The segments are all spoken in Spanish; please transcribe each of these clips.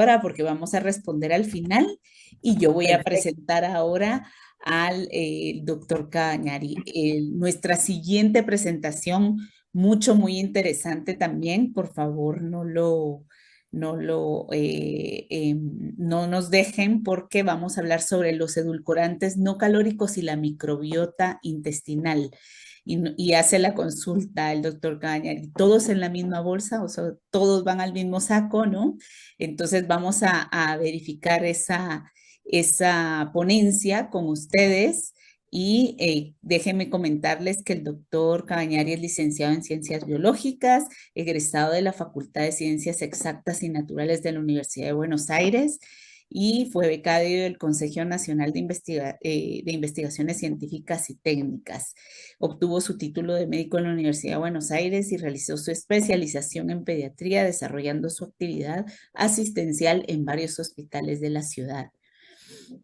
ahora porque vamos a responder al final y yo voy a Perfecto. presentar ahora al doctor Cabañari. Nuestra siguiente presentación, muy interesante también, por favor no nos dejen porque vamos a hablar sobre los edulcorantes no calóricos y la microbiota intestinal. Y hace la consulta el doctor Cabañari, todos en la misma bolsa, o sea, todos van al mismo saco, ¿no? Entonces vamos a verificar esa ponencia con ustedes y déjenme comentarles que el doctor Cabañari es licenciado en Ciencias Biológicas, egresado de la Facultad de Ciencias Exactas y Naturales de la Universidad de Buenos Aires y fue becario del Consejo Nacional de Investigaciones Científicas y Técnicas. Obtuvo su título de médico en la Universidad de Buenos Aires y realizó su especialización en pediatría, desarrollando su actividad asistencial en varios hospitales de la ciudad.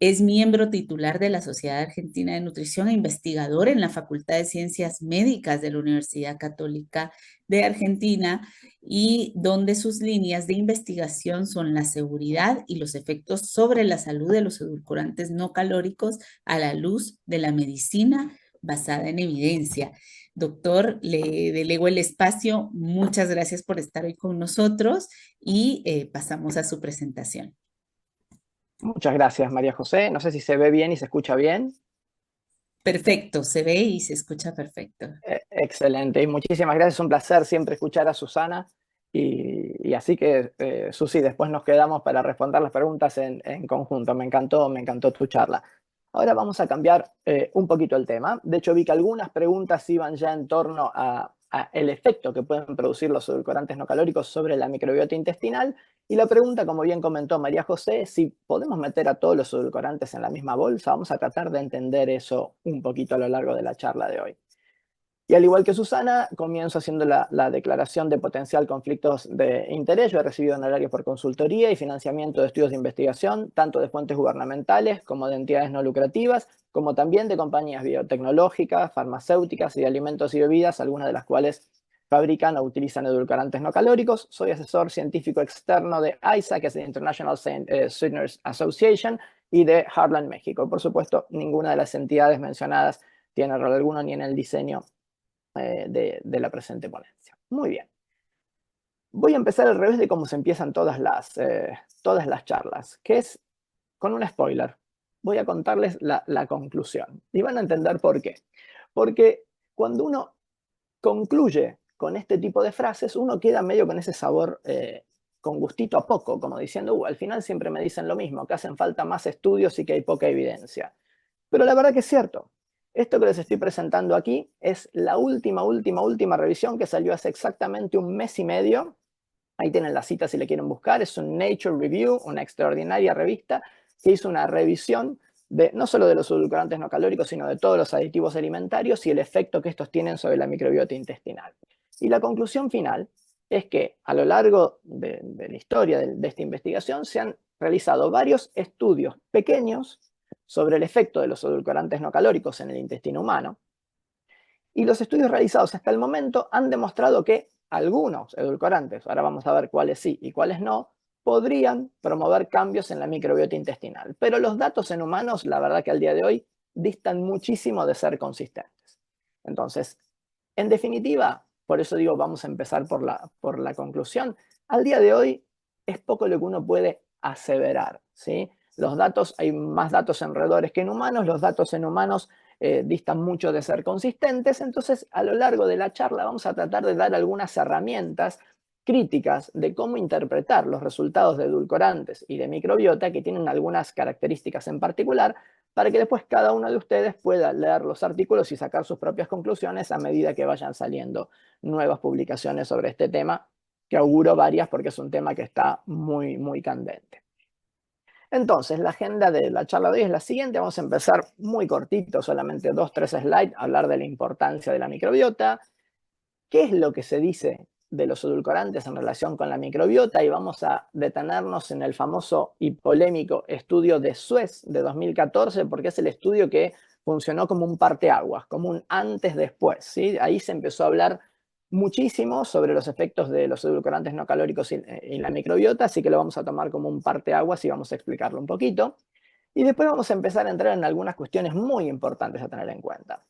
Es miembro titular de la Sociedad Argentina de Nutrición e investigador en la Facultad de Ciencias Médicas de la Universidad Católica de Argentina y donde sus líneas de investigación son la seguridad y los efectos sobre la salud de los edulcorantes no calóricos a la luz de la medicina basada en evidencia. Doctor, le delego el espacio. Muchas gracias por estar hoy con nosotros y pasamos a su presentación. Muchas gracias, María José. No sé si se ve bien y se escucha bien. Perfecto, se ve y se escucha perfecto. Excelente. Y muchísimas gracias. Es un placer siempre escuchar a Susana. Y así que, Susi, después nos quedamos para responder las preguntas en conjunto. Me encantó tu charla. Ahora vamos a cambiar un poquito el tema. De hecho, vi que algunas preguntas iban ya en torno a el efecto que pueden producir los edulcorantes no calóricos sobre la microbiota intestinal. Y la pregunta, como bien comentó María José, es si podemos meter a todos los edulcorantes en la misma bolsa. Vamos a tratar de entender eso un poquito a lo largo de la charla de hoy. Y al igual que Susana, comienzo haciendo la declaración de potencial conflictos de interés. Yo he recibido honorarios por consultoría y financiamiento de estudios de investigación, tanto de fuentes gubernamentales como de entidades no lucrativas, como también de compañías biotecnológicas, farmacéuticas y de alimentos y bebidas, algunas de las cuales fabrican o utilizan edulcorantes no calóricos. Soy asesor científico externo de ISA, que es la International Sweeteners Association, y de Heartland, México. Por supuesto, ninguna de las entidades mencionadas tiene rol alguno ni en el diseño de la presente ponencia. Muy bien. Voy a empezar al revés de cómo se empiezan todas las charlas, que es con un spoiler. Voy a contarles la conclusión y van a entender por qué. Porque cuando uno concluye con este tipo de frases, uno queda medio con ese sabor con gustito a poco, como diciendo, al final siempre me dicen lo mismo, que hacen falta más estudios y que hay poca evidencia. Pero la verdad que es cierto. Esto que les estoy presentando aquí es la última revisión que salió hace exactamente un mes y medio. Ahí tienen la cita si le quieren buscar. Es un Nature Review, una extraordinaria revista que hizo una revisión de no solo de los edulcorantes no calóricos, sino de todos los aditivos alimentarios y el efecto que estos tienen sobre la microbiota intestinal. Y la conclusión final es que a lo largo de la historia de esta investigación se han realizado varios estudios pequeños sobre el efecto de los edulcorantes no calóricos en el intestino humano. Y los estudios realizados hasta el momento han demostrado que algunos edulcorantes, ahora vamos a ver cuáles sí y cuáles no, podrían promover cambios en la microbiota intestinal. Pero los datos en humanos, la verdad que al día de hoy, distan muchísimo de ser consistentes. Entonces, en definitiva, por eso digo, vamos a empezar por la conclusión. Al día de hoy es poco lo que uno puede aseverar, ¿sí? Los datos, hay más datos en roedores que en humanos, los datos en humanos distan mucho de ser consistentes, entonces a lo largo de la charla vamos a tratar de dar algunas herramientas críticas de cómo interpretar los resultados de edulcorantes y de microbiota que tienen algunas características en particular para que después cada uno de ustedes pueda leer los artículos y sacar sus propias conclusiones a medida que vayan saliendo nuevas publicaciones sobre este tema, que auguro varias porque es un tema que está muy candente. Entonces, la agenda de la charla de hoy es la siguiente. Vamos a empezar muy cortito, solamente 2, 3 slides, a hablar de la importancia de la microbiota, qué es lo que se dice de los edulcorantes en relación con la microbiota y vamos a detenernos en el famoso y polémico estudio de Suez de 2014 porque es el estudio que funcionó como un parteaguas, como un antes-después, ¿sí? Ahí se empezó a hablar muchísimo sobre los efectos de los edulcorantes no calóricos y la microbiota, así que lo vamos a tomar como un parteaguas y vamos a explicarlo un poquito. Y después vamos a empezar a entrar en algunas cuestiones muy importantes a tener en cuenta.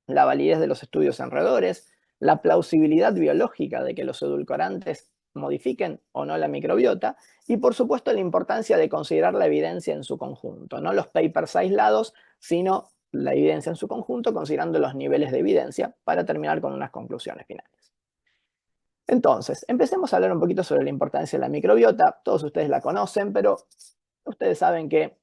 La validez de los estudios alrededores, la plausibilidad biológica de que los edulcorantes modifiquen o no la microbiota y por supuesto la importancia de considerar la evidencia en su conjunto, no los papers aislados, sino la evidencia en su conjunto, considerando los niveles de evidencia para terminar con unas conclusiones finales. Entonces, empecemos a hablar un poquito sobre la importancia de la microbiota. Todos ustedes la conocen, pero ustedes saben que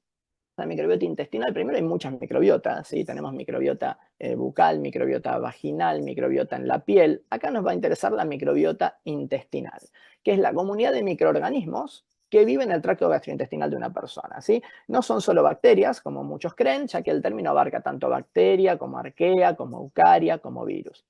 la microbiota intestinal, primero hay muchas microbiotas, ¿sí? Tenemos microbiota bucal, microbiota vaginal, microbiota en la piel. Acá nos va a interesar la microbiota intestinal, que es la comunidad de microorganismos que viven en el tracto gastrointestinal de una persona, ¿sí? No son solo bacterias, como muchos creen, ya que el término abarca tanto bacteria, como arquea, como eucaria, como virus.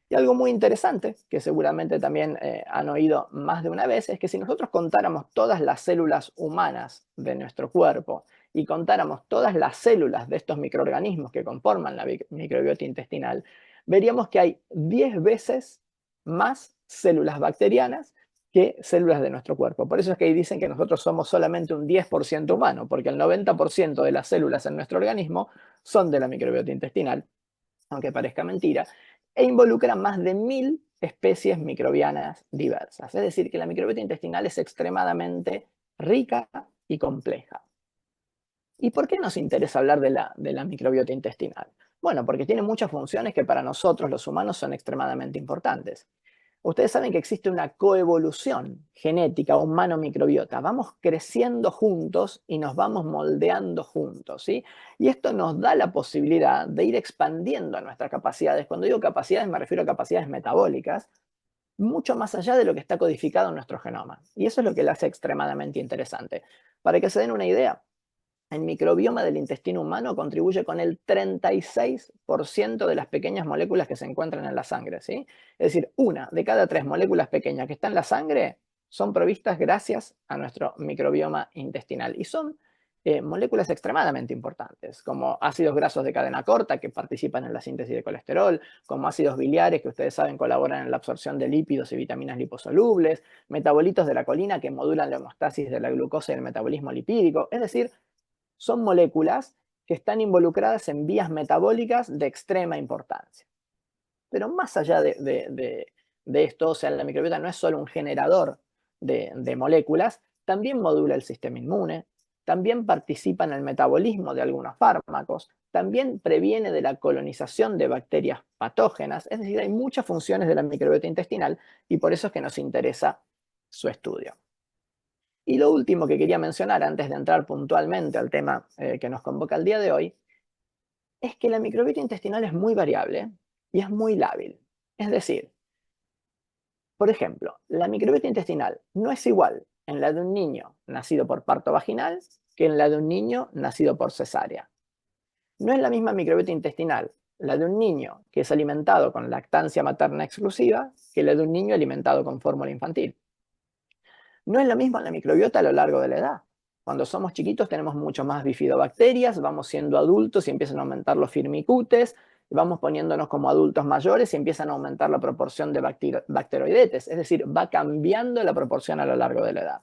Y algo muy interesante, que seguramente también han oído más de una vez, es que si nosotros contáramos todas las células humanas de nuestro cuerpo y contáramos todas las células de estos microorganismos que conforman la microbiota intestinal, veríamos que hay 10 veces más células bacterianas que células de nuestro cuerpo. Por eso es que ahí dicen que nosotros somos solamente un 10% humano, porque el 90% de las células en nuestro organismo son de la microbiota intestinal, aunque parezca mentira, e involucra más de 1000 especies microbianas diversas. Es decir, que la microbiota intestinal es extremadamente rica y compleja. ¿Y por qué nos interesa hablar de la microbiota intestinal? Bueno, porque tiene muchas funciones que para nosotros los humanos son extremadamente importantes. Ustedes saben que existe una coevolución genética humano-microbiota. Vamos creciendo juntos y nos vamos moldeando juntos, ¿sí? Y esto nos da la posibilidad de ir expandiendo nuestras capacidades. Cuando digo capacidades me refiero a capacidades metabólicas, mucho más allá de lo que está codificado en nuestro genoma. Y eso es lo que le hace extremadamente interesante. Para que se den una idea, el microbioma del intestino humano contribuye con el 36% de las pequeñas moléculas que se encuentran en la sangre, ¿sí? Es decir, una de cada 3 moléculas pequeñas que están en la sangre son provistas gracias a nuestro microbioma intestinal. Y son moléculas extremadamente importantes, como ácidos grasos de cadena corta que participan en la síntesis de colesterol, como ácidos biliares que ustedes saben colaboran en la absorción de lípidos y vitaminas liposolubles, metabolitos de la colina que modulan la homeostasis de la glucosa y el metabolismo lipídico. Es decir, son moléculas que están involucradas en vías metabólicas de extrema importancia. Pero más allá de esto, o sea, la microbiota no es solo un generador de moléculas, también modula el sistema inmune, también participa en el metabolismo de algunos fármacos, también previene de la colonización de bacterias patógenas, es decir, hay muchas funciones de la microbiota intestinal y por eso es que nos interesa su estudio. Y lo último que quería mencionar antes de entrar puntualmente al tema que nos convoca el día de hoy, es que la microbiota intestinal es muy variable y es muy lábil. Es decir, por ejemplo, la microbiota intestinal no es igual en la de un niño nacido por parto vaginal que en la de un niño nacido por cesárea. No es la misma microbiota intestinal la de un niño que es alimentado con lactancia materna exclusiva que la de un niño alimentado con fórmula infantil. No es lo mismo la microbiota a lo largo de la edad. Cuando somos chiquitos tenemos mucho más bifidobacterias, vamos siendo adultos y empiezan a aumentar los firmicutes, vamos poniéndonos como adultos mayores y empiezan a aumentar la proporción de bacteroidetes, es decir, va cambiando la proporción a lo largo de la edad.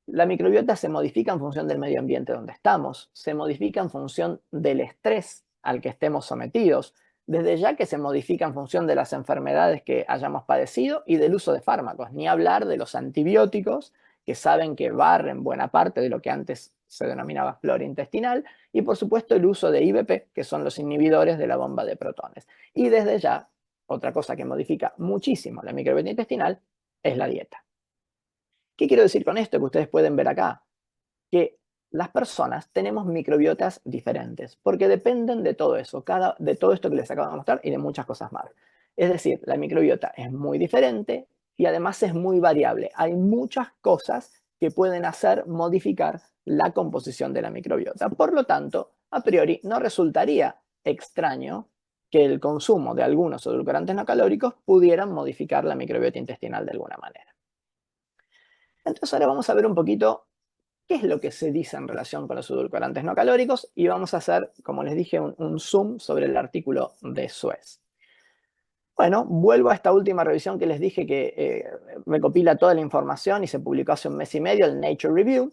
La microbiota se modifica en función del medio ambiente donde estamos, se modifica en función del estrés al que estemos sometidos, desde ya que se modifica en función de las enfermedades que hayamos padecido y del uso de fármacos, ni hablar de los antibióticos, que saben que barren buena parte de lo que antes se denominaba flora intestinal, y por supuesto el uso de IBP, que son los inhibidores de la bomba de protones. Y desde ya, otra cosa que modifica muchísimo la microbiota intestinal es la dieta. ¿Qué quiero decir con esto? Que ustedes pueden ver acá, que las personas tenemos microbiotas diferentes, porque dependen de todo eso, de todo esto que les acabo de mostrar y de muchas cosas más. Es decir, la microbiota es muy diferente y además es muy variable. Hay muchas cosas que pueden hacer modificar la composición de la microbiota. Por lo tanto, a priori no resultaría extraño que el consumo de algunos edulcorantes no calóricos pudieran modificar la microbiota intestinal de alguna manera. Entonces ahora vamos a ver un poquito qué es lo que se dice en relación con los edulcorantes no calóricos y vamos a hacer, como les dije, un zoom sobre el artículo de Suez. Bueno, vuelvo a esta última revisión que les dije que recopila toda la información y se publicó hace un mes y medio, el Nature Review.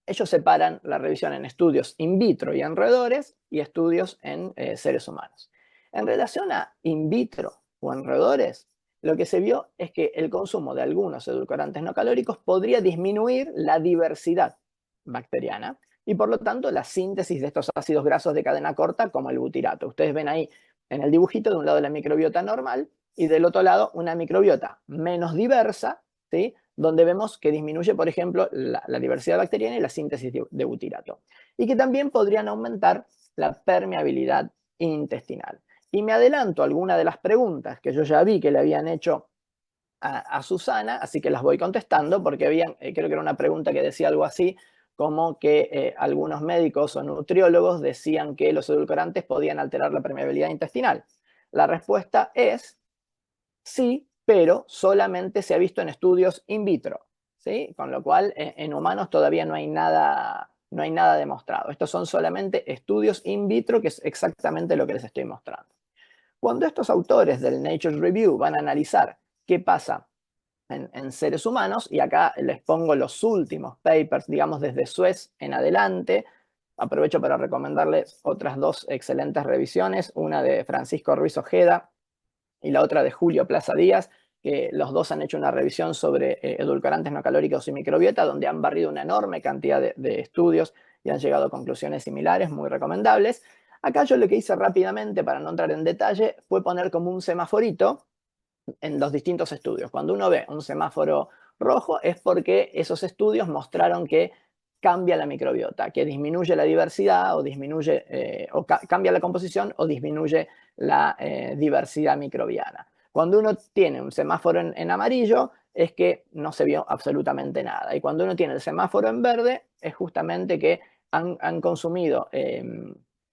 Ellos separan la revisión en estudios in vitro y en roedores y estudios en seres humanos. En relación a in vitro o en roedores, lo que se vio es que el consumo de algunos edulcorantes no calóricos podría disminuir la diversidad bacteriana y por lo tanto la síntesis de estos ácidos grasos de cadena corta como el butirato. Ustedes ven ahí en el dibujito de un lado la microbiota normal y del otro lado una microbiota menos diversa, ¿sí? Donde vemos que disminuye, por ejemplo, la diversidad bacteriana y la síntesis de butirato. Y que también podrían aumentar la permeabilidad intestinal. Y me adelanto a alguna de las preguntas que yo ya vi que le habían hecho a Susana, así que las voy contestando porque habían, creo que era una pregunta que decía algo así, como que algunos médicos o nutriólogos decían que los edulcorantes podían alterar la permeabilidad intestinal. La respuesta es sí, pero solamente se ha visto en estudios in vitro, ¿sí? Con lo cual en humanos todavía no hay nada demostrado. Estos son solamente estudios in vitro, que es exactamente lo que les estoy mostrando. Cuando estos autores del Nature Review van a analizar qué pasa en seres humanos, y acá les pongo los últimos papers, digamos desde Suez en adelante, aprovecho para recomendarles otras dos excelentes revisiones, una de Francisco Ruiz Ojeda y la otra de Julio Plaza Díaz, que los dos han hecho una revisión sobre edulcorantes no calóricos y microbiota, donde han barrido una enorme cantidad de estudios y han llegado a conclusiones similares, muy recomendables. Acá yo lo que hice rápidamente, para no entrar en detalle, fue poner como un semaforito en los distintos estudios. Cuando uno ve un semáforo rojo es porque esos estudios mostraron que cambia la microbiota, que disminuye la diversidad o disminuye cambia la composición o disminuye la diversidad microbiana. Cuando uno tiene un semáforo en amarillo es que no se vio absolutamente nada. Y cuando uno tiene el semáforo en verde es justamente que han consumido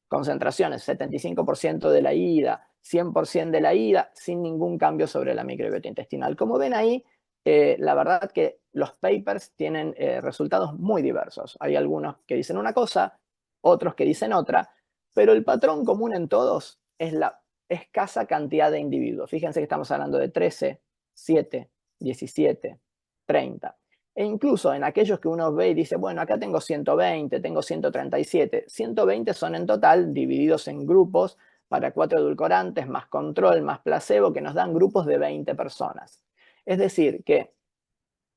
concentraciones, 75% de la ida, 100% de la ida, sin ningún cambio sobre la microbiota intestinal. Como ven ahí, la verdad que los papers tienen resultados muy diversos. Hay algunos que dicen una cosa, otros que dicen otra, pero el patrón común en todos es la escasa cantidad de individuos. Fíjense que estamos hablando de 13, 7, 17, 30. E incluso en aquellos que uno ve y dice, bueno, acá tengo 120, tengo 137. 120 son en total divididos en grupos para 4 edulcorantes, más control, más placebo, que nos dan grupos de 20 personas. Es decir, que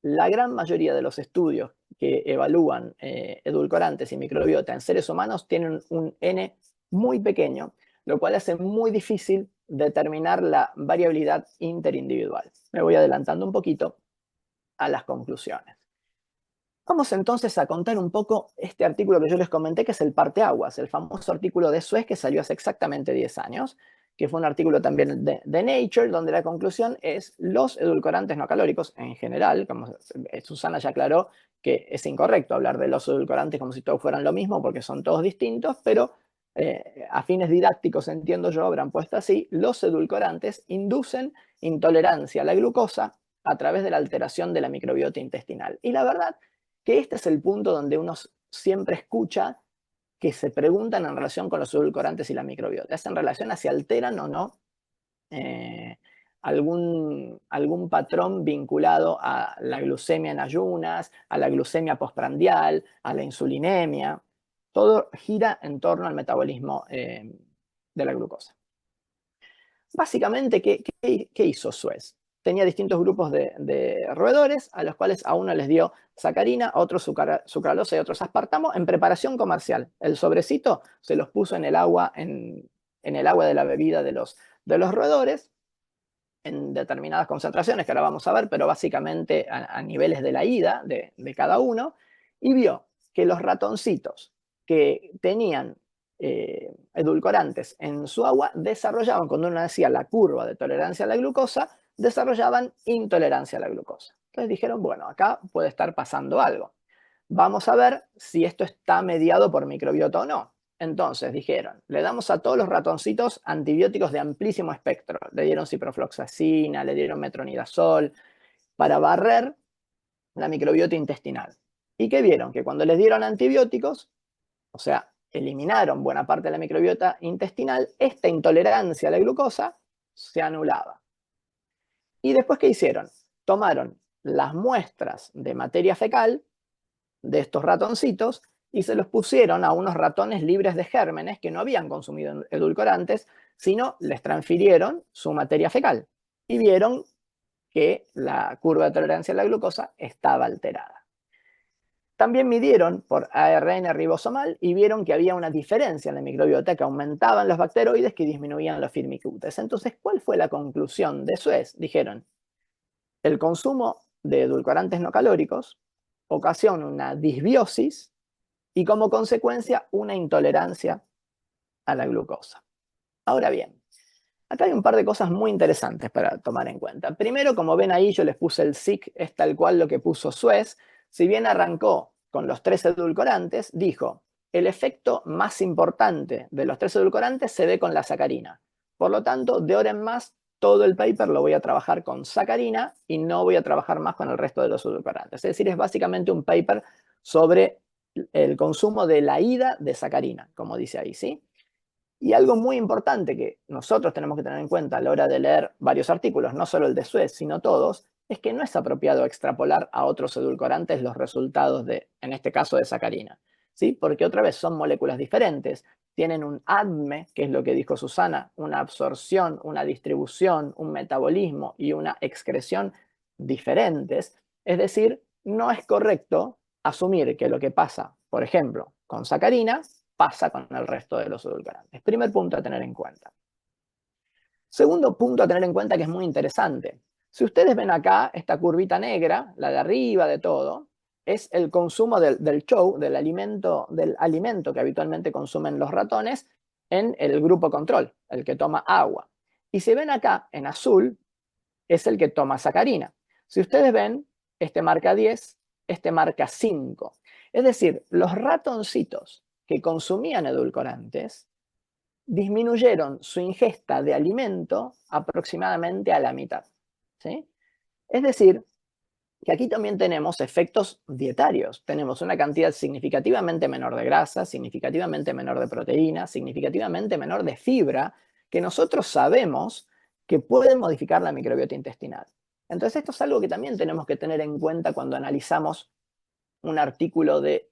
la gran mayoría de los estudios que evalúan edulcorantes y microbiota en seres humanos tienen un N muy pequeño, lo cual hace muy difícil determinar la variabilidad interindividual. Me voy adelantando un poquito a las conclusiones. Vamos entonces a contar un poco este artículo que yo les comenté, que es el parteaguas, el famoso artículo de Suez que salió hace exactamente 10 años, que fue un artículo también de Nature, donde la conclusión es los edulcorantes no calóricos en general, como Susana ya aclaró que es incorrecto hablar de los edulcorantes como si todos fueran lo mismo, porque son todos distintos, pero a fines didácticos, entiendo yo, habrán puesto así, los edulcorantes inducen intolerancia a la glucosa a través de la alteración de la microbiota intestinal. Y la verdad que este es el punto donde uno siempre escucha que se preguntan en relación con los edulcorantes y la microbiota. Es en relación a si alteran o no eh, algún patrón vinculado a la glucemia en ayunas, a la glucemia postprandial, a la insulinemia. Todo gira en torno al metabolismo de la glucosa. Básicamente, ¿qué hizo Suez? Tenía distintos grupos de roedores a los cuales a uno les dio sacarina, a otros sucralosa y a otros aspartamo en preparación comercial. El sobrecito se los puso en el agua, en el agua de la bebida de los roedores en determinadas concentraciones que ahora vamos a ver, pero básicamente a niveles de la ida de cada uno, y vio que los ratoncitos que tenían edulcorantes en su agua desarrollaban, cuando uno hacía la curva de tolerancia a la glucosa, desarrollaban intolerancia a la glucosa. Entonces dijeron, bueno, acá puede estar pasando algo. Vamos a ver si esto está mediado por microbiota o no. Entonces dijeron, le damos a todos los ratoncitos antibióticos de amplísimo espectro. Le dieron ciprofloxacina, le dieron metronidazol, para barrer la microbiota intestinal. ¿Y qué vieron? Que cuando les dieron antibióticos, o sea, eliminaron buena parte de la microbiota intestinal, esta intolerancia a la glucosa se anulaba. ¿Y después qué hicieron? Tomaron las muestras de materia fecal de estos ratoncitos y se los pusieron a unos ratones libres de gérmenes que no habían consumido edulcorantes, sino les transfirieron su materia fecal y vieron que la curva de tolerancia a la glucosa estaba alterada. También midieron por ARN ribosomal y vieron que había una diferencia en la microbiota, que aumentaban los bacteroides que disminuían los firmicutes. Entonces, ¿cuál fue la conclusión de Suez? Dijeron, el consumo de edulcorantes no calóricos ocasiona una disbiosis y como consecuencia una intolerancia a la glucosa. Ahora bien, acá hay un par de cosas muy interesantes para tomar en cuenta. Primero, como ven ahí, yo les puse el SIC, es tal cual lo que puso Suez. Si bien arrancó con los 3 edulcorantes, dijo, el efecto más importante de los 3 edulcorantes se ve con la sacarina. Por lo tanto, de ahora en más, todo el paper lo voy a trabajar con sacarina y no voy a trabajar más con el resto de los edulcorantes. Es decir, es básicamente un paper sobre el consumo de la ida de sacarina, como dice ahí, ¿sí? Y algo muy importante que nosotros tenemos que tener en cuenta a la hora de leer varios artículos, no solo el de Suez, sino todos, es que no es apropiado extrapolar a otros edulcorantes los resultados de, en este caso, de sacarina, ¿sí? Porque otra vez son moléculas diferentes, tienen un ADME, que es lo que dijo Susana, una absorción, una distribución, un metabolismo y una excreción diferentes. Es decir, no es correcto asumir que lo que pasa, por ejemplo, con sacarina, pasa con el resto de los edulcorantes. Primer punto a tener en cuenta. Segundo punto a tener en cuenta que es muy interesante. Si ustedes ven acá esta curvita negra, la de arriba de todo, es el consumo del chow, del alimento que habitualmente consumen los ratones en el grupo control, el que toma agua. Y si ven acá en azul, es el que toma sacarina. Si ustedes ven, este marca 10, este marca 5. Es decir, los ratoncitos que consumían edulcorantes disminuyeron su ingesta de alimento aproximadamente a la mitad, ¿sí? Es decir, que aquí también tenemos efectos dietarios. Tenemos una cantidad significativamente menor de grasa, significativamente menor de proteína, significativamente menor de fibra, que nosotros sabemos que pueden modificar la microbiota intestinal. Entonces esto es algo que también tenemos que tener en cuenta cuando analizamos un artículo de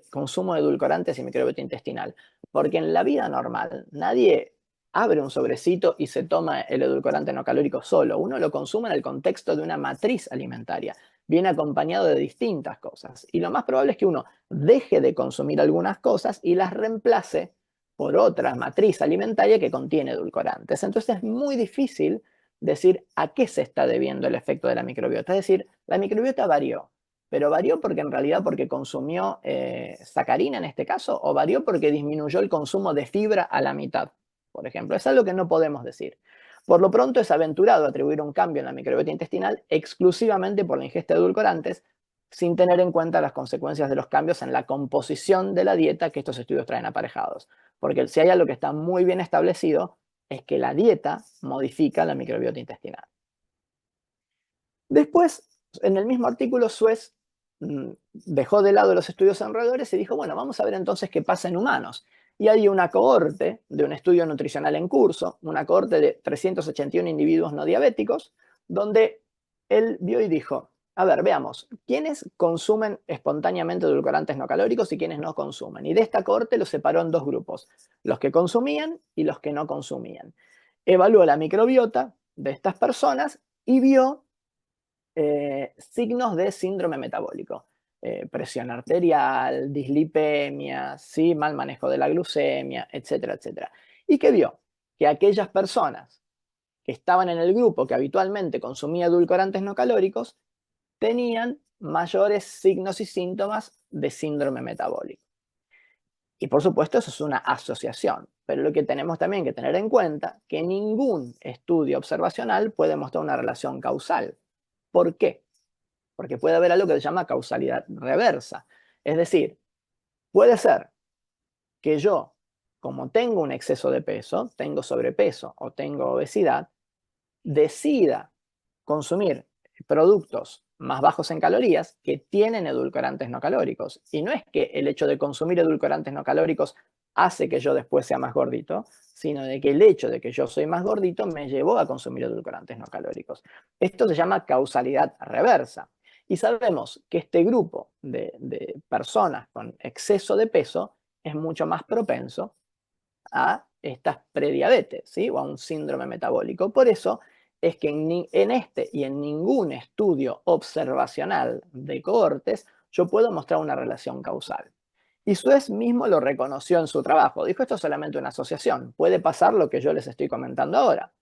consumo de edulcorantes y microbiota intestinal. Porque en la vida normal nadie abre un sobrecito y se toma el edulcorante no calórico solo. Uno lo consume en el contexto de una matriz alimentaria. Viene acompañado de distintas cosas. Y lo más probable es que uno deje de consumir algunas cosas y las reemplace por otra matriz alimentaria que contiene edulcorantes. Entonces es muy difícil decir a qué se está debiendo el efecto de la microbiota. Es decir, la microbiota varió, pero varió porque en realidad porque consumió sacarina en este caso, o varió porque disminuyó el consumo de fibra a la mitad, por ejemplo. Es algo que no podemos decir. Por lo pronto es aventurado atribuir un cambio en la microbiota intestinal exclusivamente por la ingesta de edulcorantes, sin tener en cuenta las consecuencias de los cambios en la composición de la dieta que estos estudios traen aparejados. Porque si hay algo que está muy bien establecido, es que la dieta modifica la microbiota intestinal. Después, en el mismo artículo, Suez dejó de lado los estudios en roedores y dijo, bueno, vamos a ver entonces qué pasa en humanos. Y hay una cohorte de un estudio nutricional en curso, una cohorte de 381 individuos no diabéticos, donde él vio y dijo, a ver, veamos, ¿quiénes consumen espontáneamente edulcorantes no calóricos y quiénes no consumen? Y de esta cohorte los separó en dos grupos, los que consumían y los que no consumían. Evaluó la microbiota de estas personas y vio signos de síndrome metabólico. Presión arterial, dislipemia, ¿sí? Mal manejo de la glucemia, etcétera, etcétera. ¿Y qué vio? Que aquellas personas que estaban en el grupo que habitualmente consumía edulcorantes no calóricos tenían mayores signos y síntomas de síndrome metabólico. Y por supuesto eso es una asociación, pero lo que tenemos también que tener en cuenta que ningún estudio observacional puede mostrar una relación causal. ¿Por qué? Porque puede haber algo que se llama causalidad reversa. Es decir, puede ser que yo, como tengo un exceso de peso, tengo sobrepeso o tengo obesidad, decida consumir productos más bajos en calorías que tienen edulcorantes no calóricos. Y no es que el hecho de consumir edulcorantes no calóricos hace que yo después sea más gordito, sino de que el hecho de que yo soy más gordito me llevó a consumir edulcorantes no calóricos. Esto se llama causalidad reversa. Y sabemos que este grupo de personas con exceso de peso es mucho más propenso a estas prediabetes, ¿sí? O a un síndrome metabólico. Por eso es que en este y en ningún estudio observacional de cohortes yo puedo mostrar una relación causal. Y Suez mismo lo reconoció en su trabajo. Dijo, esto es solamente una asociación. Puede pasar lo que yo les estoy comentando ahora.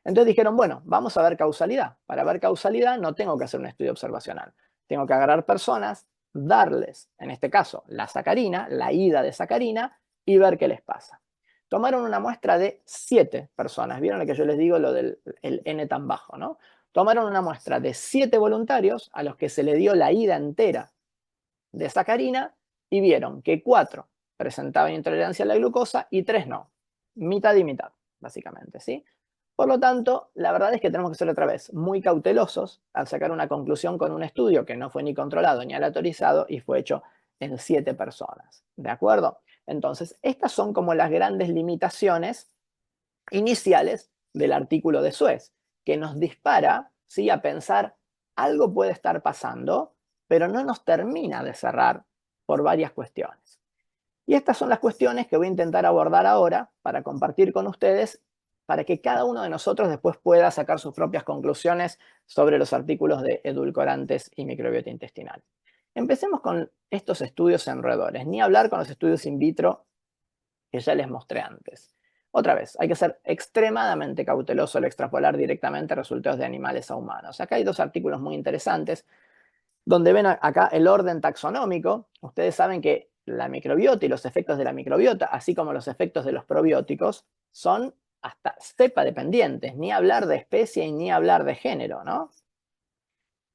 Entonces dijeron, bueno, vamos a ver causalidad. Para ver causalidad no tengo que hacer un estudio observacional. Tengo que agarrar personas, darles, en este caso, la sacarina, la ida de sacarina, y ver qué les pasa. Tomaron una muestra de 7 personas. ¿Vieron lo que yo les digo, lo del el N tan bajo, ¿no? Tomaron una muestra de 7 voluntarios a los que se le dio la ida entera de sacarina y vieron que 4 presentaban intolerancia a la glucosa y 3 no. Mitad y mitad, básicamente, ¿sí? Por lo tanto, la verdad es que tenemos que ser otra vez muy cautelosos al sacar una conclusión con un estudio que no fue ni controlado ni aleatorizado y fue hecho en 7 personas. ¿De acuerdo? Entonces, estas son como las grandes limitaciones iniciales del artículo de Suez, que nos dispara, ¿sí?, a pensar algo puede estar pasando, pero no nos termina de cerrar por varias cuestiones. Y estas son las cuestiones que voy a intentar abordar ahora para compartir con ustedes, para que cada uno de nosotros después pueda sacar sus propias conclusiones sobre los artículos de edulcorantes y microbiota intestinal. Empecemos con estos estudios en roedores, ni hablar con los estudios in vitro que ya les mostré antes. Otra vez, hay que ser extremadamente cauteloso al extrapolar directamente resultados de animales a humanos. Acá hay 2 artículos muy interesantes, donde ven acá el orden taxonómico. Ustedes saben que la microbiota y los efectos de la microbiota, así como los efectos de los probióticos, son hasta cepa dependientes, ni hablar de especie y ni hablar de género, ¿no?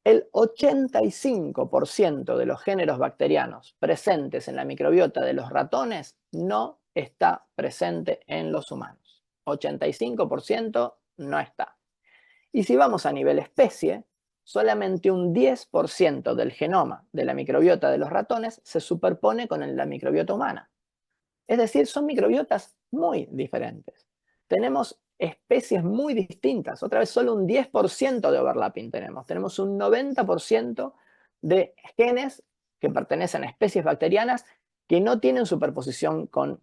El 85% de los géneros bacterianos presentes en la microbiota de los ratones no está presente en los humanos. 85% no está. Y si vamos a nivel especie, solamente un 10% del genoma de la microbiota de los ratones se superpone con la microbiota humana. Es decir, son microbiotas muy diferentes. Tenemos especies muy distintas. Otra vez, solo un 10% de overlapping tenemos. Tenemos un 90% de genes que pertenecen a especies bacterianas que no tienen superposición con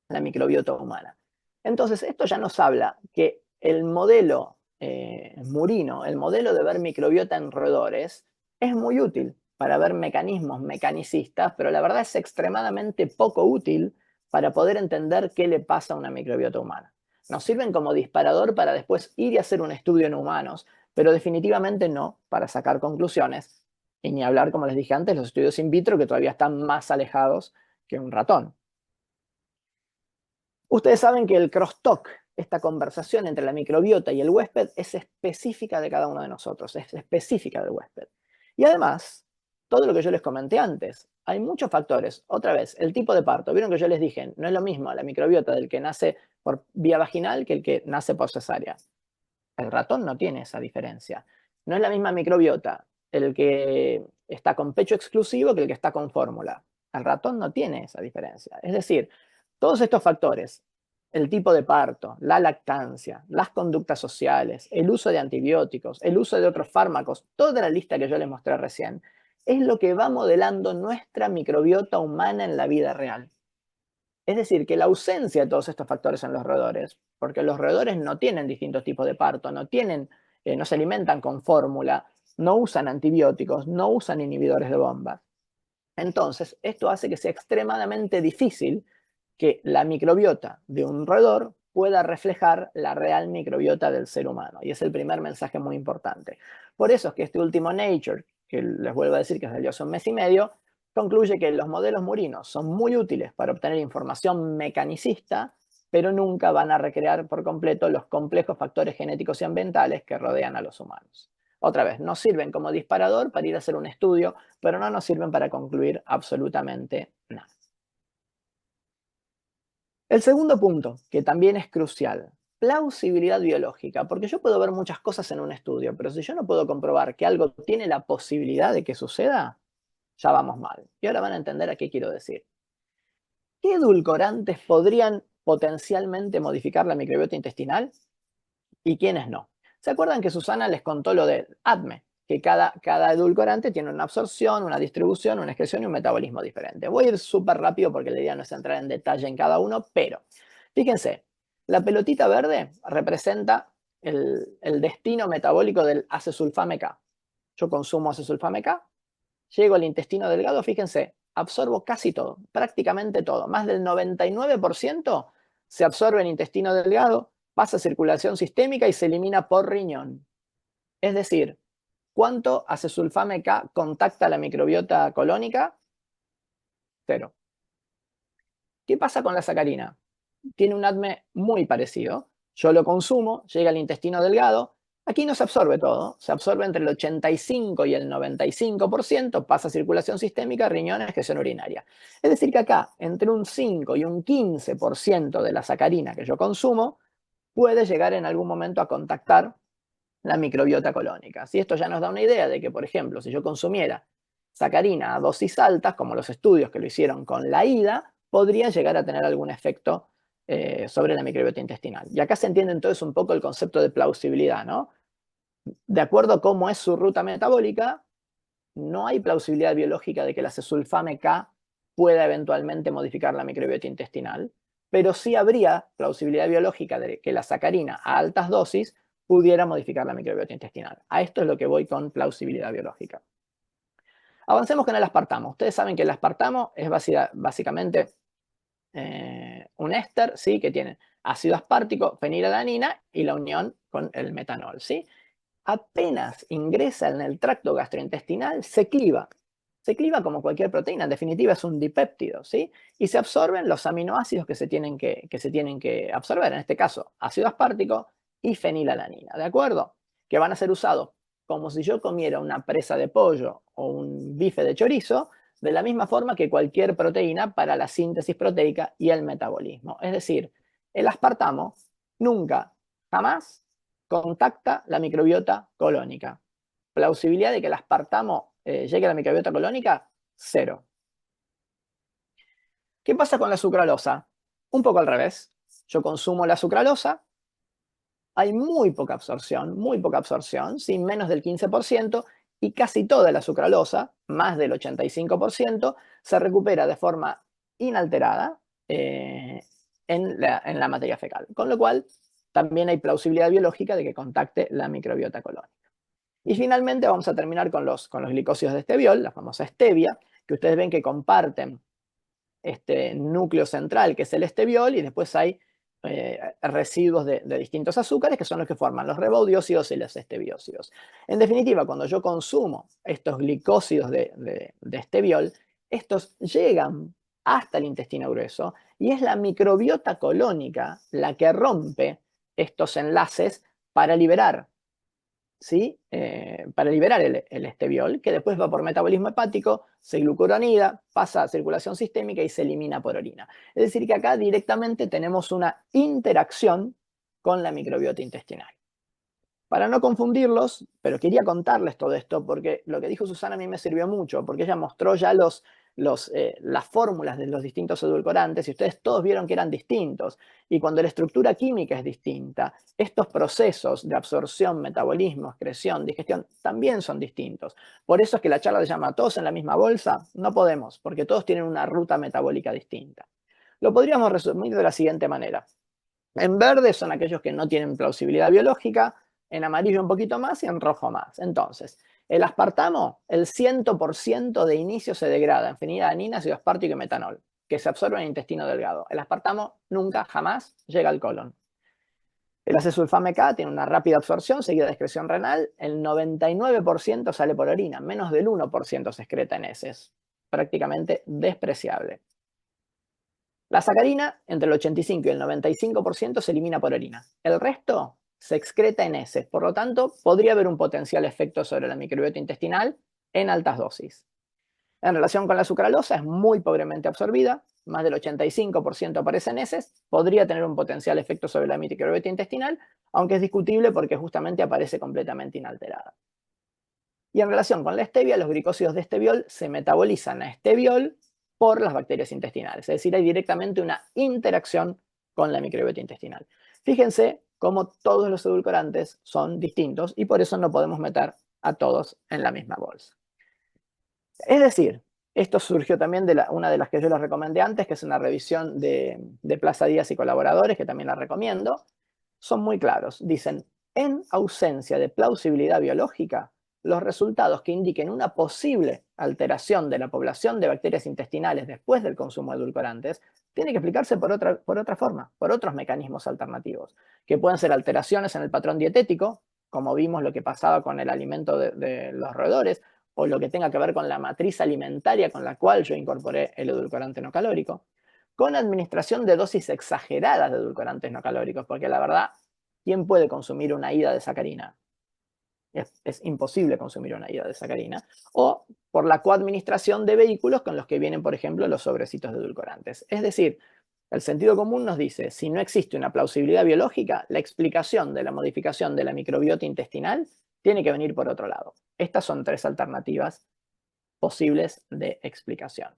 la microbiota humana. Entonces, esto ya nos habla que el modelo murino, el modelo de ver microbiota en roedores, es muy útil para ver mecanismos mecanicistas, pero la verdad es extremadamente poco útil para poder entender qué le pasa a una microbiota humana. Nos sirven como disparador para después ir y hacer un estudio en humanos, pero definitivamente no para sacar conclusiones. Y ni hablar, como les dije antes, los estudios in vitro que todavía están más alejados que un ratón. Ustedes saben que el crosstalk, esta conversación entre la microbiota y el huésped, es específica de cada uno de nosotros, es específica del huésped. Y además, todo lo que yo les comenté antes, hay muchos factores. Otra vez, el tipo de parto. Vieron que yo les dije, no es lo mismo la microbiota del que nace por vía vaginal que el que nace por cesárea. El ratón no tiene esa diferencia. No es la misma microbiota el que está con pecho exclusivo que el que está con fórmula. El ratón no tiene esa diferencia. Es decir, todos estos factores, el tipo de parto, la lactancia, las conductas sociales, el uso de antibióticos, el uso de otros fármacos, toda la lista que yo les mostré recién, es lo que va modelando nuestra microbiota humana en la vida real. Es decir, que la ausencia de todos estos factores en los roedores, porque los roedores no tienen distintos tipos de parto, no se alimentan con fórmula, no usan antibióticos, no usan inhibidores de bombas. Entonces, esto hace que sea extremadamente difícil que la microbiota de un roedor pueda reflejar la real microbiota del ser humano. Y es el primer mensaje muy importante. Por eso es que este último Nature, que les vuelvo a decir que salió hace un mes y medio, concluye que los modelos murinos son muy útiles para obtener información mecanicista, pero nunca van a recrear por completo los complejos factores genéticos y ambientales que rodean a los humanos. Otra vez, nos sirven como disparador para ir a hacer un estudio, pero no nos sirven para concluir absolutamente nada. El segundo punto, que también es crucial, plausibilidad biológica, porque yo puedo ver muchas cosas en un estudio, pero si yo no puedo comprobar que algo tiene la posibilidad de que suceda, ya vamos mal. Y ahora van a entender a qué quiero decir. ¿qué edulcorantes podrían potencialmente modificar la microbiota intestinal y quiénes no? ¿Se acuerdan que Susana les contó lo del ADME? Que cada edulcorante tiene una absorción, una distribución, una excreción y un metabolismo diferente. Voy a ir súper rápido porque la idea no es entrar en detalle en cada uno, pero fíjense, la pelotita verde representa el destino metabólico del acesulfame K. Yo consumo acesulfame K, llego al intestino delgado, fíjense, absorbo casi todo, prácticamente todo. Más del 99% se absorbe en intestino delgado, pasa a circulación sistémica y se elimina por riñón. Es decir, ¿cuánto acesulfame K contacta la microbiota colónica? Cero. ¿Qué pasa con la sacarina? Tiene un ADME muy parecido. Yo lo consumo, llega al intestino delgado. Aquí no se absorbe todo, se absorbe entre el 85 y el 95%, pasa a circulación sistémica, riñones, excreción urinaria. Es decir, que acá, entre un 5 y un 15% de la sacarina que yo consumo, puede llegar en algún momento a contactar la microbiota colónica. Si esto ya nos da una idea de que, por ejemplo, si yo consumiera sacarina a dosis altas, como los estudios que lo hicieron con la ida, podría llegar a tener algún efecto sobre la microbiota intestinal. Y acá se entiende entonces un poco el concepto de plausibilidad, ¿no? De acuerdo a cómo es su ruta metabólica, no hay plausibilidad biológica de que la cesulfame K pueda eventualmente modificar la microbiota intestinal, pero sí habría plausibilidad biológica de que la sacarina a altas dosis pudiera modificar la microbiota intestinal. A esto es lo que voy con plausibilidad biológica. Avancemos con el aspartamo. Ustedes saben que el aspartamo es básicamente un éster, ¿sí? Que tiene ácido aspartico, fenilalanina y la unión con el metanol, ¿sí? Apenas ingresa en el tracto gastrointestinal, se cliva. Se cliva como cualquier proteína, en definitiva es un dipéptido, ¿sí? Y se absorben los aminoácidos que se tienen que absorber, en este caso ácido aspartico y fenilalanina, ¿de acuerdo? Que van a ser usados como si yo comiera una presa de pollo o un bife de chorizo, de la misma forma que cualquier proteína para la síntesis proteica y el metabolismo. Es decir, el aspartamo nunca, jamás contacta la microbiota colónica. Plausibilidad de que el aspartamo llegue a la microbiota colónica, cero. ¿Qué pasa con la sucralosa? Un poco al revés. Yo consumo la sucralosa, hay muy poca absorción, sin menos del 15%, y casi toda la sucralosa, más del 85%, se recupera de forma inalterada en la materia fecal. Con lo cual, también hay plausibilidad biológica de que contacte la microbiota colónica. Y finalmente vamos a terminar con los glicósidos de esteviol, la famosa stevia, que ustedes ven que comparten este núcleo central, que es el esteviol, y después hay residuos de distintos azúcares, que son los que forman los ribodiósidos y los esteviósidos. En definitiva, cuando yo consumo estos glicósidos de esteviol, estos llegan hasta el intestino grueso, y es la microbiota colónica la que rompe estos enlaces para liberar, ¿sí? Para liberar el esteviol, que después va por metabolismo hepático, se glucuronida, pasa a circulación sistémica y se elimina por orina. Es decir, que acá directamente tenemos una interacción con la microbiota intestinal. Para no confundirlos, pero quería contarles todo esto porque lo que dijo Susana a mí me sirvió mucho, porque ella mostró ya las fórmulas de los distintos edulcorantes y ustedes todos vieron que eran distintos. Y cuando la estructura química es distinta, estos procesos de absorción, metabolismo, excreción, digestión también son distintos. Por eso es que la charla se llama ¿todos en la misma bolsa? No podemos, porque todos tienen una ruta metabólica distinta. Lo podríamos resumir de la siguiente manera. En verde son aquellos que no tienen plausibilidad biológica, en amarillo un poquito más y en rojo más. Entonces, el aspartamo, el 100% de inicio se degrada en fenilalanina, ácido aspartico y metanol, que se absorbe en el intestino delgado. El aspartamo nunca, jamás llega al colon. El acesulfame K tiene una rápida absorción seguida de excreción renal. El 99% sale por orina, menos del 1% se excreta en heces. Prácticamente despreciable. La sacarina, entre el 85 y el 95% se elimina por orina. El resto se excreta en heces, por lo tanto, podría haber un potencial efecto sobre la microbiota intestinal en altas dosis. En relación con la sucralosa, es muy pobremente absorbida, más del 85% aparece en heces, podría tener un potencial efecto sobre la microbiota intestinal, aunque es discutible porque justamente aparece completamente inalterada. Y en relación con la stevia, los glicósidos de esteviol se metabolizan a esteviol por las bacterias intestinales. Es decir, hay directamente una interacción con la microbiota intestinal. Fíjense cómo todos los edulcorantes son distintos y por eso no podemos meter a todos en la misma bolsa. Es decir, esto surgió también de una de las que yo les recomendé antes, que es una revisión de Plaza Díaz y colaboradores, que también la recomiendo. Son muy claros. Dicen, en ausencia de plausibilidad biológica, los resultados que indiquen una posible alteración de la población de bacterias intestinales después del consumo de edulcorantes tienen que explicarse por otra forma, por otros mecanismos alternativos, que pueden ser alteraciones en el patrón dietético, como vimos lo que pasaba con el alimento de los roedores, o lo que tenga que ver con la matriz alimentaria con la cual yo incorporé el edulcorante no calórico, con administración de dosis exageradas de edulcorantes no calóricos, porque la verdad, ¿quién puede consumir una ida de sacarina? Es imposible consumir una ida de sacarina, o por la coadministración de vehículos con los que vienen, por ejemplo, los sobrecitos de edulcorantes. Es decir, el sentido común nos dice, si no existe una plausibilidad biológica, la explicación de la modificación de la microbiota intestinal tiene que venir por otro lado. Estas son tres alternativas posibles de explicación.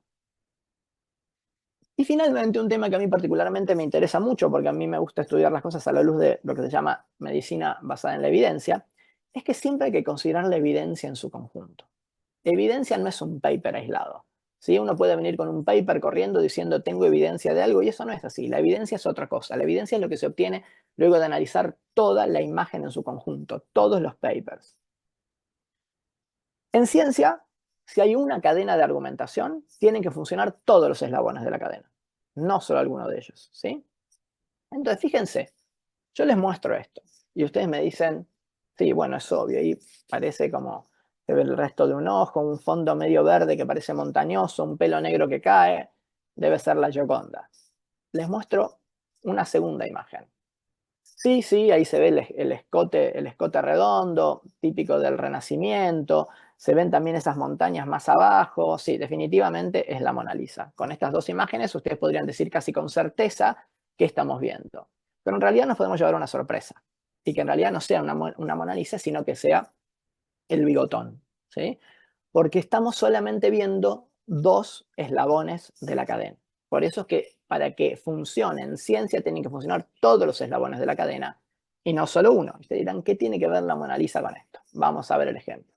Y finalmente, un tema que a mí particularmente me interesa mucho, porque a mí me gusta estudiar las cosas a la luz de lo que se llama medicina basada en la evidencia, es que siempre hay que considerar la evidencia en su conjunto. Evidencia no es un paper aislado. ¿Sí? Uno puede venir con un paper corriendo diciendo tengo evidencia de algo y eso no es así. La evidencia es otra cosa. La evidencia es lo que se obtiene luego de analizar toda la imagen en su conjunto, todos los papers. En ciencia, si hay una cadena de argumentación, tienen que funcionar todos los eslabones de la cadena, no solo alguno de ellos, ¿sí? Entonces, fíjense, yo les muestro esto y ustedes me dicen, sí, bueno, es obvio, ahí parece como se ve el resto de un ojo, un fondo medio verde que parece montañoso, un pelo negro que cae, debe ser la Gioconda. Les muestro una segunda imagen. Sí, sí, ahí se ve el escote redondo, típico del Renacimiento. Se ven también esas montañas más abajo. Sí, definitivamente es la Mona Lisa. Con estas dos imágenes ustedes podrían decir casi con certeza qué estamos viendo. Pero en realidad nos podemos llevar una sorpresa. Y que en realidad no sea una Mona Lisa, sino que sea el bigotón. ¿Sí? Porque estamos solamente viendo dos eslabones de la cadena. Por eso es que para que funcione en ciencia tienen que funcionar todos los eslabones de la cadena y no solo uno. Y ustedes dirán, ¿qué tiene que ver la Mona Lisa con esto? Vamos a ver el ejemplo.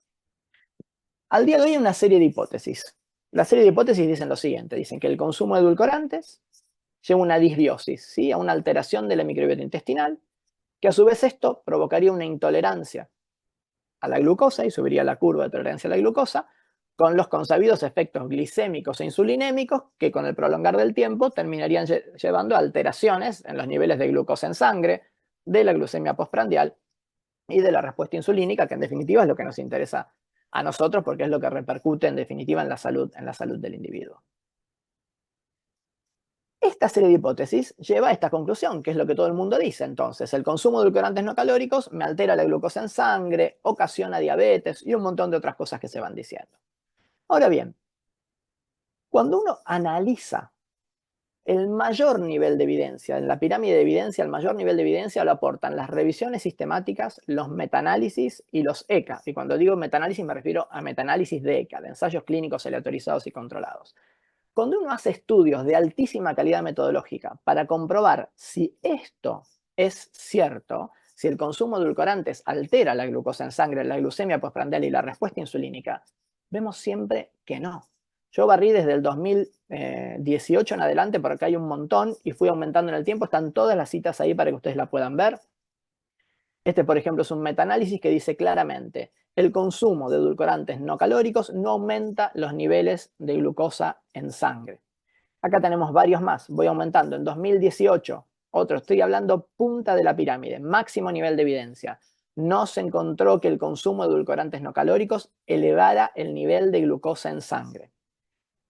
Al día de hoy hay una serie de hipótesis. La serie de hipótesis dicen lo siguiente, dicen que el consumo de edulcorantes lleva a una disbiosis, ¿sí? A una alteración de la microbiota intestinal, que a su vez esto provocaría una intolerancia a la glucosa y subiría la curva de tolerancia a la glucosa, con los consabidos efectos glicémicos e insulinémicos que con el prolongar del tiempo terminarían llevando a alteraciones en los niveles de glucosa en sangre, de la glucemia postprandial y de la respuesta insulínica, que en definitiva es lo que nos interesa a nosotros porque es lo que repercute en definitiva en la salud del individuo. Esta serie de hipótesis lleva a esta conclusión, que es lo que todo el mundo dice entonces. El consumo de edulcorantes no calóricos me altera la glucosa en sangre, ocasiona diabetes y un montón de otras cosas que se van diciendo. Ahora bien, cuando uno analiza el mayor nivel de evidencia, en la pirámide de evidencia, el mayor nivel de evidencia lo aportan las revisiones sistemáticas, los metaanálisis y los ECA. Y cuando digo metaanálisis me refiero a metaanálisis de ECA, de ensayos clínicos aleatorizados y controlados. Cuando uno hace estudios de altísima calidad metodológica para comprobar si esto es cierto, si el consumo de edulcorantes altera la glucosa en sangre, la glucemia postprandial y la respuesta insulínica, vemos siempre que no. Yo barrí desde el 2018 en adelante, por acá hay un montón y fui aumentando en el tiempo, están todas las citas ahí para que ustedes la puedan ver. Este, por ejemplo, es un metaanálisis que dice claramente, el consumo de edulcorantes no calóricos no aumenta los niveles de glucosa en sangre. Acá tenemos varios más, voy aumentando. En 2018, otro, estoy hablando punta de la pirámide, máximo nivel de evidencia. No se encontró que el consumo de edulcorantes no calóricos elevara el nivel de glucosa en sangre.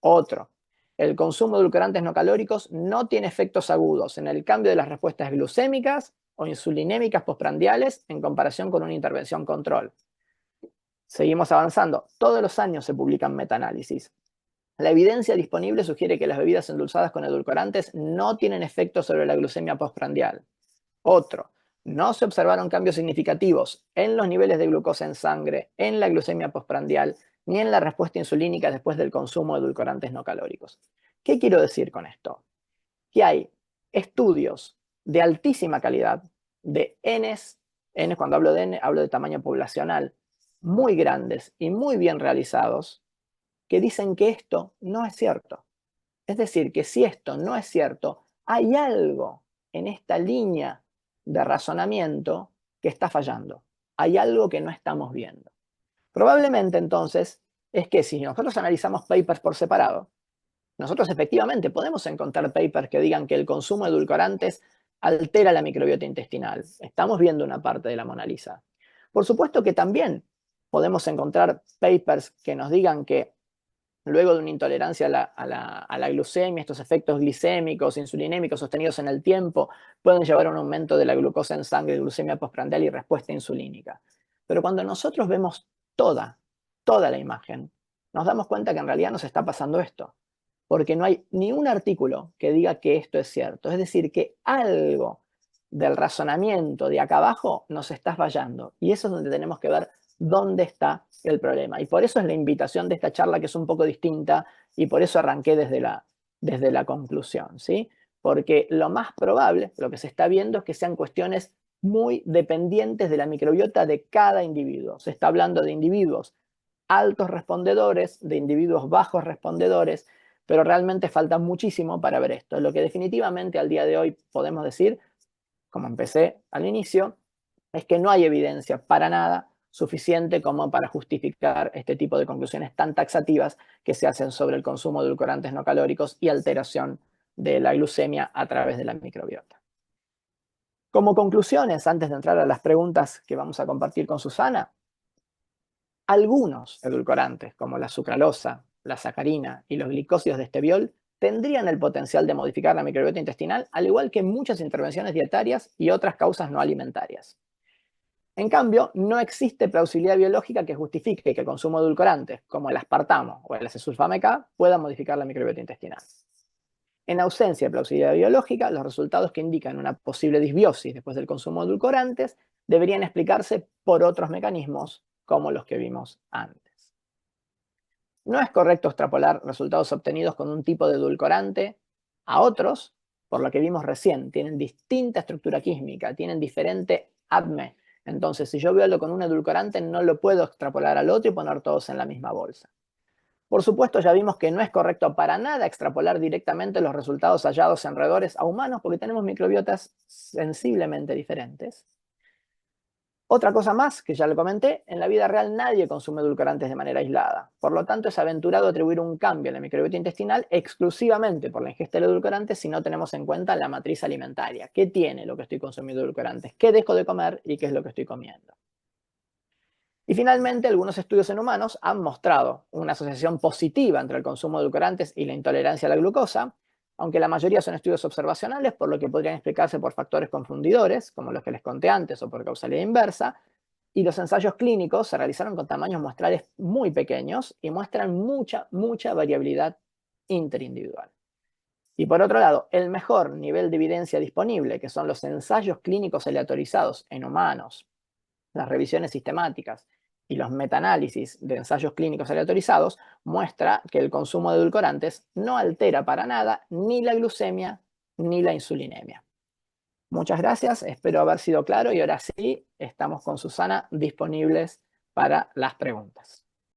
Otro, el consumo de edulcorantes no calóricos no tiene efectos agudos en el cambio de las respuestas glucémicas o insulinémicas postprandiales en comparación con una intervención control. Seguimos avanzando. Todos los años se publican metaanálisis. La evidencia disponible sugiere que las bebidas endulzadas con edulcorantes no tienen efecto sobre la glucemia postprandial. Otro, no se observaron cambios significativos en los niveles de glucosa en sangre, en la glucemia postprandial, ni en la respuesta insulínica después del consumo de edulcorantes no calóricos. ¿Qué quiero decir con esto? Que hay estudios de altísima calidad, de N, cuando hablo de N, hablo de tamaño poblacional, muy grandes y muy bien realizados, que dicen que esto no es cierto. Es decir, que si esto no es cierto, hay algo en esta línea de razonamiento que está fallando. Hay algo que no estamos viendo. Probablemente entonces es que si nosotros analizamos papers por separado, nosotros efectivamente podemos encontrar papers que digan que el consumo de edulcorantes altera la microbiota intestinal. Estamos viendo una parte de la Mona Lisa. Por supuesto que también podemos encontrar papers que nos digan que luego de una intolerancia a la glucemia, estos efectos glicémicos, insulinémicos sostenidos en el tiempo, pueden llevar a un aumento de la glucosa en sangre, glucemia postprandial y respuesta insulínica. Pero cuando nosotros vemos toda la imagen, nos damos cuenta que en realidad nos está pasando esto, porque no hay ni un artículo que diga que esto es cierto. Es decir, que algo del razonamiento de acá abajo nos está fallando. Y eso es donde tenemos que ver dónde está el problema. Y por eso es la invitación de esta charla, que es un poco distinta, y por eso arranqué desde la conclusión, ¿sí? Porque lo más probable, lo que se está viendo, es que sean cuestiones muy dependientes de la microbiota de cada individuo. Se está hablando de individuos altos respondedores, de individuos bajos respondedores, pero realmente falta muchísimo para ver esto. Lo que definitivamente al día de hoy podemos decir, como empecé al inicio, es que no hay evidencia para nada suficiente como para justificar este tipo de conclusiones tan taxativas que se hacen sobre el consumo de edulcorantes no calóricos y alteración de la glucemia a través de la microbiota. Como conclusiones, antes de entrar a las preguntas que vamos a compartir con Susana, algunos edulcorantes, como la sucralosa, la sacarina y los glicósidos de esteviol, tendrían el potencial de modificar la microbiota intestinal, al igual que muchas intervenciones dietarias y otras causas no alimentarias. En cambio, no existe plausibilidad biológica que justifique que el consumo de edulcorantes, como el aspartamo o el acesulfame K, pueda modificar la microbiota intestinal. En ausencia de plausibilidad biológica, los resultados que indican una posible disbiosis después del consumo de edulcorantes deberían explicarse por otros mecanismos como los que vimos antes. No es correcto extrapolar resultados obtenidos con un tipo de edulcorante a otros, por lo que vimos recién, tienen distinta estructura química, tienen diferente ADME. Entonces, si yo veo algo con un edulcorante, no lo puedo extrapolar al otro y poner todos en la misma bolsa. Por supuesto, ya vimos que no es correcto para nada extrapolar directamente los resultados hallados en roedores a humanos, porque tenemos microbiotas sensiblemente diferentes. Otra cosa más, que ya lo comenté, en la vida real nadie consume edulcorantes de manera aislada. Por lo tanto, es aventurado atribuir un cambio en la microbiota intestinal exclusivamente por la ingesta del edulcorante si no tenemos en cuenta la matriz alimentaria. ¿Qué tiene lo que estoy consumiendo edulcorantes? ¿Qué dejo de comer y qué es lo que estoy comiendo? Y finalmente, algunos estudios en humanos han mostrado una asociación positiva entre el consumo de edulcorantes y la intolerancia a la glucosa, aunque la mayoría son estudios observacionales, por lo que podrían explicarse por factores confundidores, como los que les conté antes, o por causalidad inversa, y los ensayos clínicos se realizaron con tamaños muestrales muy pequeños y muestran mucha variabilidad interindividual. Y por otro lado, el mejor nivel de evidencia disponible, que son los ensayos clínicos aleatorizados en humanos, las revisiones sistemáticas y los metaanálisis de ensayos clínicos aleatorizados, muestra que el consumo de edulcorantes no altera para nada ni la glucemia ni la insulinemia. Muchas gracias, espero haber sido claro y ahora sí estamos con Susana disponibles para las preguntas.